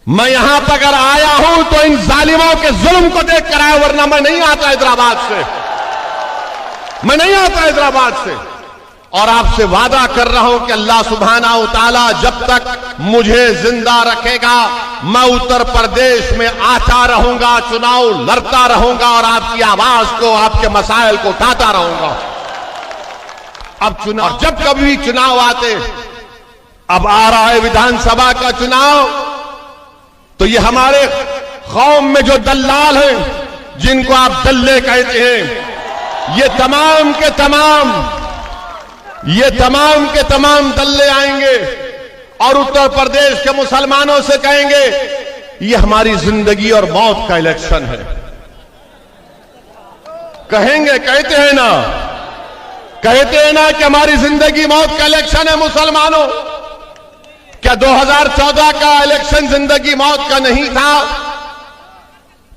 मैं यहां पर अगर आया हूं तो इन जालिमों के जुल्म को देख कर आया, वरना मैं नहीं आता हैदराबाद से, मैं नहीं आता हैदराबाद से। और आपसे वादा कर रहा हूं कि अल्लाह सुब्हाना व तआला जब तक मुझे जिंदा रखेगा, मैं उत्तर प्रदेश में आता रहूंगा, चुनाव लड़ता रहूंगा और आपकी आवाज को, आपके मसाइल को उठाता रहूंगा। अब चुनाव, जब कभी चुनाव आते, अब आ रहा है विधानसभा का चुनाव, तो ये हमारे कौम में जो दल्लाल हैं, जिनको आप दल्ले कहते हैं, ये तमाम के तमाम दल्ले आएंगे और उत्तर प्रदेश के मुसलमानों से कहेंगे ये हमारी जिंदगी और मौत का इलेक्शन है। कहेंगे, कहते हैं ना कि हमारी जिंदगी मौत का इलेक्शन है। मुसलमानों, क्या 2014 का इलेक्शन जिंदगी मौत का नहीं था?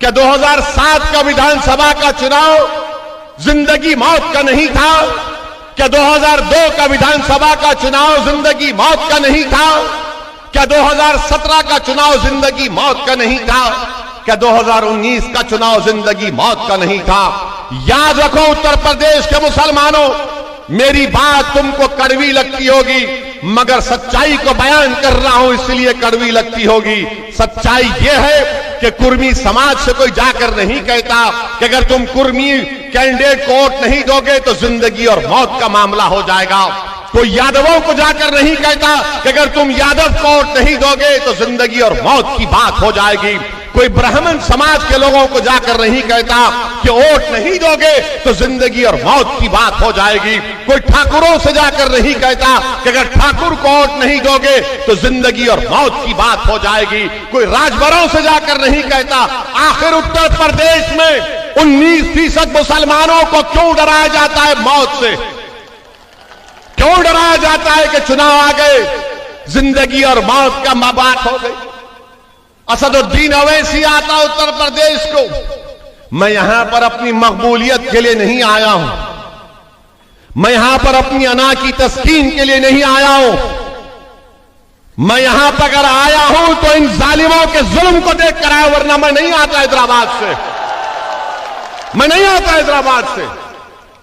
क्या 2007 का विधानसभा का चुनाव जिंदगी मौत का नहीं था? क्या 2002 का विधानसभा का चुनाव जिंदगी मौत का नहीं था? क्या 2017 का चुनाव जिंदगी मौत का नहीं था? क्या 2019 का चुनाव जिंदगी मौत का नहीं था? याद रखो उत्तर प्रदेश के मुसलमानों, मेरी बात तुमको कड़वी लगती होगी, मगर सच्चाई को बयान कर रहा हूं इसलिए कड़वी लगती होगी। सच्चाई यह है कि कुर्मी समाज से कोई जाकर नहीं कहता कि अगर तुम कुर्मी कैंडिडेट को वोट नहीं दोगे तो जिंदगी और मौत का मामला हो जाएगा। कोई यादवों को जाकर नहीं कहता कि अगर तुम यादव को वोट नहीं दोगे तो जिंदगी और मौत की बात हो जाएगी। कोई ब्राह्मण समाज के लोगों को जाकर नहीं कहता कि वोट नहीं दोगे तो जिंदगी और मौत की बात हो जाएगी। कोई ठाकुरों से जाकर नहीं कहता कि अगर ठाकुर को वोट नहीं दोगे तो जिंदगी और मौत की बात हो जाएगी। कोई राजभरों से जाकर नहीं कहता। आखिर उत्तर प्रदेश में 19% मुसलमानों को क्यों डराया जाता है मौत से? क्यों डराया जाता है कि चुनाव आ गए, जिंदगी और मौत का बात हो गई? असदुद्दीन अवैसी आता उत्तर प्रदेश को, मैं यहां पर अपनी मकबूलियत के लिए नहीं आया हूं, मैं यहां पर अपनी अना की तस्कीन के लिए नहीं आया हूं, मैं यहां पर अगर आया हूं तो इन जालिमों के जुल्म को देख कर आया, वरना मैं नहीं आता हैदराबाद से, मैं नहीं आता हैदराबाद से।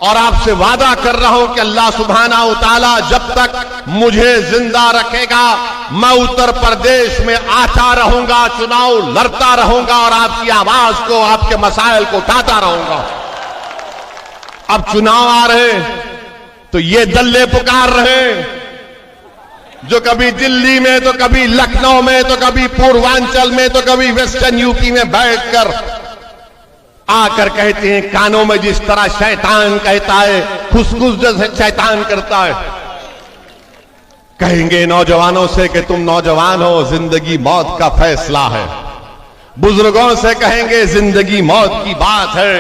और आपसे वादा कर रहा हूं कि अल्लाह सुब्हाना व तआला जब तक मुझे जिंदा रखेगा, मैं उत्तर प्रदेश में आता रहूंगा, चुनाव लड़ता रहूंगा और आपकी आवाज को, आपके मसाइल को उठाता रहूंगा। अब चुनाव आ रहे तो ये दल्ले पुकार रहे जो कभी दिल्ली में, तो कभी लखनऊ में, तो कभी पूर्वांचल में, तो कभी वेस्टर्न यूपी में बैठकर आकर कहते हैं, कानों में जिस तरह शैतान कहता है, खुसखुस जैसे शैतान करता है। कहेंगे नौजवानों से कि तुम नौजवान हो, जिंदगी मौत का फैसला है। बुजुर्गों से कहेंगे जिंदगी मौत की बात है।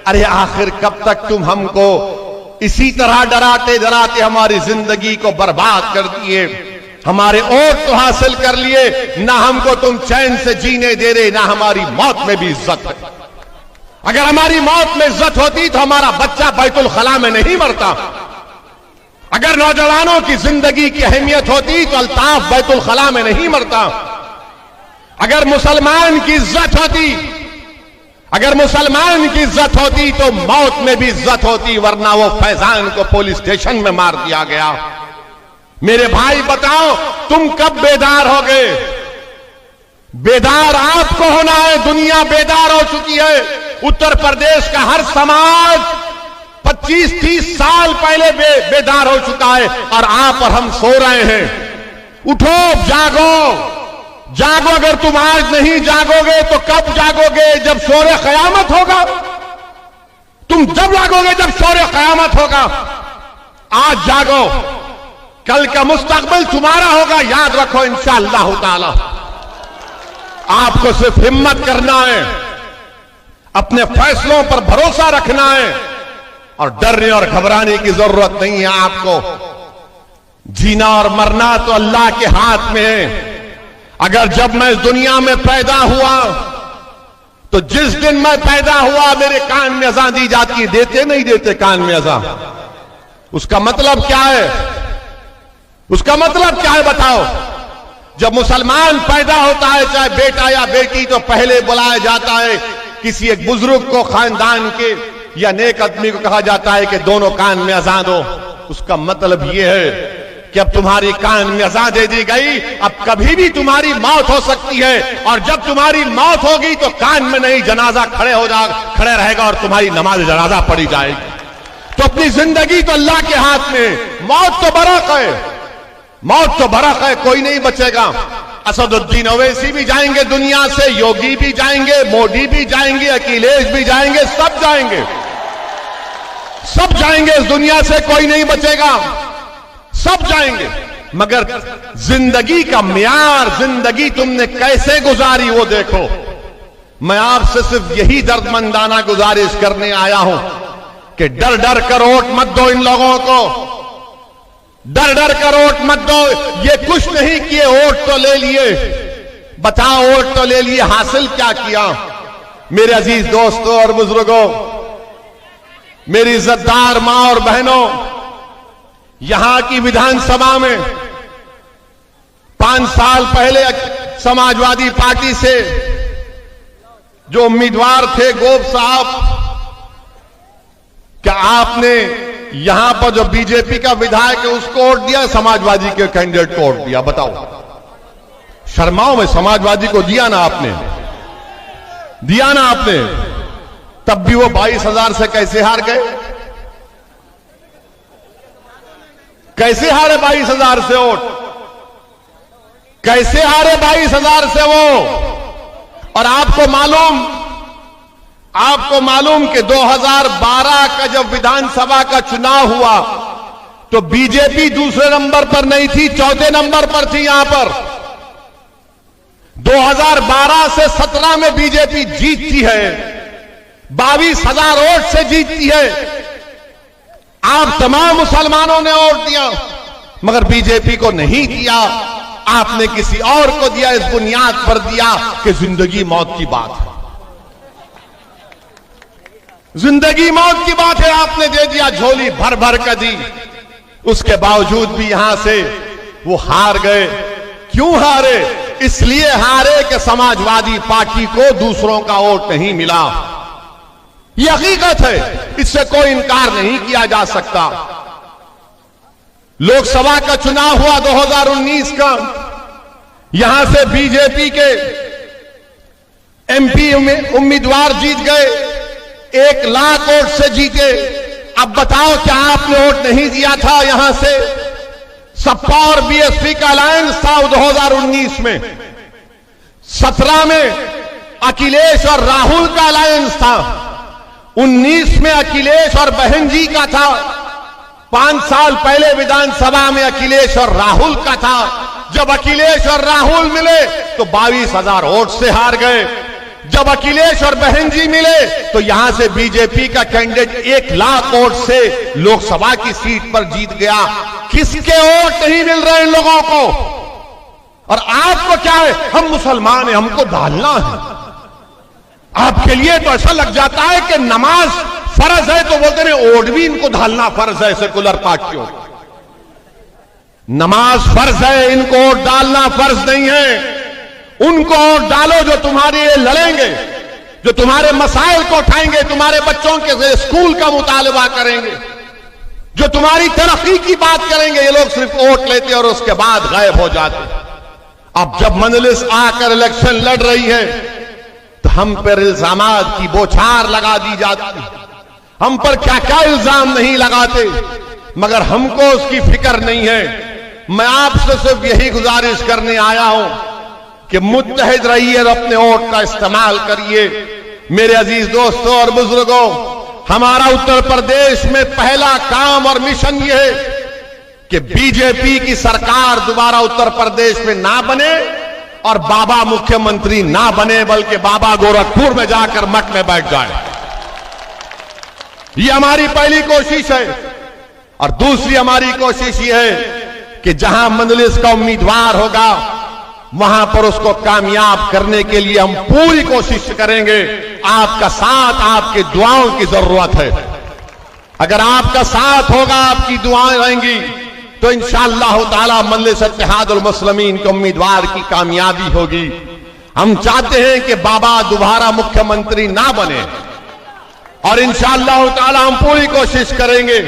अरे आखिर कब तक तुम हमको इसी तरह डराते डराते हमारी जिंदगी को बर्बाद कर दिए? हमारे वोट तो हासिल कर लिए, ना हमको तुम चैन से जीने दे रहे, ना हमारी मौत में भी इज्जत है। अगर हमारी मौत में इज्जत होती तो हमारा बच्चा बैतुल खला में नहीं मरता। अगर नौजवानों की जिंदगी की अहमियत होती तो अल्ताफ बैतुल खला में नहीं मरता। अगर मुसलमान की इज्जत होती, अगर मुसलमान की इज्जत होती तो मौत में भी इज्जत होती, वरना वो फैजान को पुलिस स्टेशन में मार दिया गया। मेरे भाई बताओ, तुम कब बेदार हो गए? बेदार आपको होना है। दुनिया बेदार हो चुकी है। उत्तर प्रदेश का हर समाज 25-30 साल पहले बेदार हो चुका है और आप और हम सो रहे हैं। उठो, जागो, जागो। अगर तुम आज नहीं जागोगे तो कब जागोगे? जब शोरे क़यामत होगा। तुम जब जागोगे जब शोरे क़यामत होगा। आज जागो, कल का मुस्तकबिल तुम्हारा होगा। याद रखो, इंशाअल्लाह ताला। आपको सिर्फ हिम्मत करना है, अपने फैसलों पर भरोसा रखना है और डरने और घबराने की जरूरत नहीं है आपको। जीना और मरना तो अल्लाह के हाथ में है। अगर जब मैं इस दुनिया में पैदा हुआ तो जिस दिन मैं पैदा हुआ मेरे कान में अज़ान दी जाती है। देते नहीं देते कान में अज़ान? उसका मतलब क्या है? उसका मतलब क्या है बताओ? जब मुसलमान पैदा होता है, चाहे बेटा या बेटी, तो पहले बुलाया जाता है किसी एक बुजुर्ग को खानदान के या नेक आदमी को, कहा जाता है कि दोनों कान में अज़ान दो। उसका मतलब यह है कि अब तुम्हारी कान में अज़ान दे दी गई, अब कभी भी तुम्हारी मौत हो सकती है, और जब तुम्हारी मौत होगी तो कान में नहीं, जनाजा खड़े रहेगा और तुम्हारी नमाज जनाजा पढ़ी जाएगी। तो अपनी जिंदगी तो अल्लाह के हाथ में, मौत तो बरक है, मौत तो बरक है, कोई नहीं बचेगा। असदुद्दीन ओवैसी भी जाएंगे दुनिया से, योगी भी जाएंगे, मोदी भी जाएंगे, अखिलेश भी जाएंगे, सब जाएंगे, सब जाएंगे इस दुनिया से, कोई नहीं बचेगा, सब जाएंगे। मगर जिंदगी का म्यार, जिंदगी तुमने कैसे गुजारी वो देखो। मैं आपसे सिर्फ यही दर्दमंदाना गुजारिश करने आया हूं कि डर डर कर वोट मत दो इन लोगों को, डर डर कर वोट मत दो। ये कुछ नहीं किए, वोट तो ले लिए, बताओ वोट तो ले लिए, हासिल क्या किया। मेरे अजीज दोस्तों और बुजुर्गों, मेरी इज्जतदार मां और बहनों, यहां की विधानसभा में 5 साल पहले समाजवादी पार्टी से जो उम्मीदवार थे गोप साहब, क्या आपने यहां पर जो बीजेपी का विधायक है उसको वोट दिया, समाजवादी के कैंडिडेट को वोट दिया? बताओ, शर्माओ में समाजवादी को दिया ना आपने, दिया ना आपने, तब भी वो 22,000 से कैसे हार गए, कैसे हारे 22,000 से वोट, कैसे हारे 22,000 से वो। और आपको मालूम कि 2012 का जब विधानसभा का चुनाव हुआ तो बीजेपी दूसरे नंबर पर नहीं थी, चौथे नंबर पर थी। यहां पर 2012 से 17 में बीजेपी जीतती है, 22,000 वोट से जीतती है। आप तमाम मुसलमानों ने वोट दिया, मगर बीजेपी को नहीं दिया, आपने किसी और को दिया, इस बुनियाद पर दिया कि जिंदगी मौत की बात है, जिंदगी मौत की बात है, आपने दे दिया, झोली भर भर कर दी। उसके बावजूद भी यहां से वो हार गए। क्यों हारे? इसलिए हारे कि समाजवादी पार्टी को दूसरों का वोट नहीं मिला। यह हकीकत है, इससे कोई इनकार नहीं किया जा सकता। लोकसभा का चुनाव हुआ 2019 का, यहां से बीजेपी के एमपी उम्मीदवार जीत गए, 1 लाख वोट से जीते। अब बताओ, क्या आपने वोट नहीं दिया था? यहां से सपा और बीएसपी का अलायंस था 2019 में, 17 में अखिलेश और राहुल का अलायंस था, 19 में अखिलेश और बहन जी का था, 5 साल पहले विधानसभा में अखिलेश और राहुल का था। जब अखिलेश और राहुल मिले तो 22,000 वोट से हार गए। जब अखिलेश और बहन जी मिले तो यहां से बीजेपी का कैंडिडेट 1 लाख वोट से लोकसभा की सीट पर जीत गया। किसके वोट नहीं मिल रहे इन लोगों को? और आपको क्या है, हम मुसलमान हैं, हमको डालना है। आपके लिए तो ऐसा लग जाता है कि नमाज फर्ज है, तो बोलते हैं वोट भी इनको डालना फर्ज है। सेकुलर पार्टियों, नमाज फर्ज है, इनको वोट डालना फर्ज नहीं है। उनको वोट डालो जो तुम्हारे लिए लड़ेंगे, जो तुम्हारे मसाइल को उठाएंगे, तुम्हारे बच्चों के स्कूल का मुतालबा करेंगे, जो तुम्हारी तरक्की की बात करेंगे। ये लोग सिर्फ वोट लेते और उसके बाद गायब हो जाते। अब जब मजलिस आकर इलेक्शन लड़ रही है तो हम पर इल्जामात की बौछार लगा दी जाती। हम पर क्या क्या इल्जाम नहीं लगाते, मगर हमको उसकी फिक्र नहीं है। मैं आपसे सिर्फ यही गुजारिश करने आया हूं कि मुत्तहिद रहिए और अपने वोट का इस्तेमाल करिए। मेरे अजीज दोस्तों और बुजुर्गों, हमारा उत्तर प्रदेश में पहला काम और मिशन यह है कि बीजेपी की सरकार दोबारा उत्तर प्रदेश में ना बने और बाबा मुख्यमंत्री ना बने, बल्कि बाबा गोरखपुर में जाकर मठ में बैठ जाए। यह हमारी पहली कोशिश है। और दूसरी हमारी कोशिश यह है कि जहां मजलिस का उम्मीदवार होगा वहां पर उसको कामयाब करने के लिए हम पूरी कोशिश करेंगे। आपका साथ, आपकी दुआओं की जरूरत है। अगर आपका साथ होगा, आपकी दुआएं रहेंगी, तो इंशाअल्लाह ताला मजलिस इत्तेहादुल मुस्लिमीन के उम्मीदवार की कामयाबी होगी। हम चाहते हैं कि बाबा दोबारा मुख्यमंत्री ना बने और इंशाअल्लाह ताला हम पूरी कोशिश करेंगे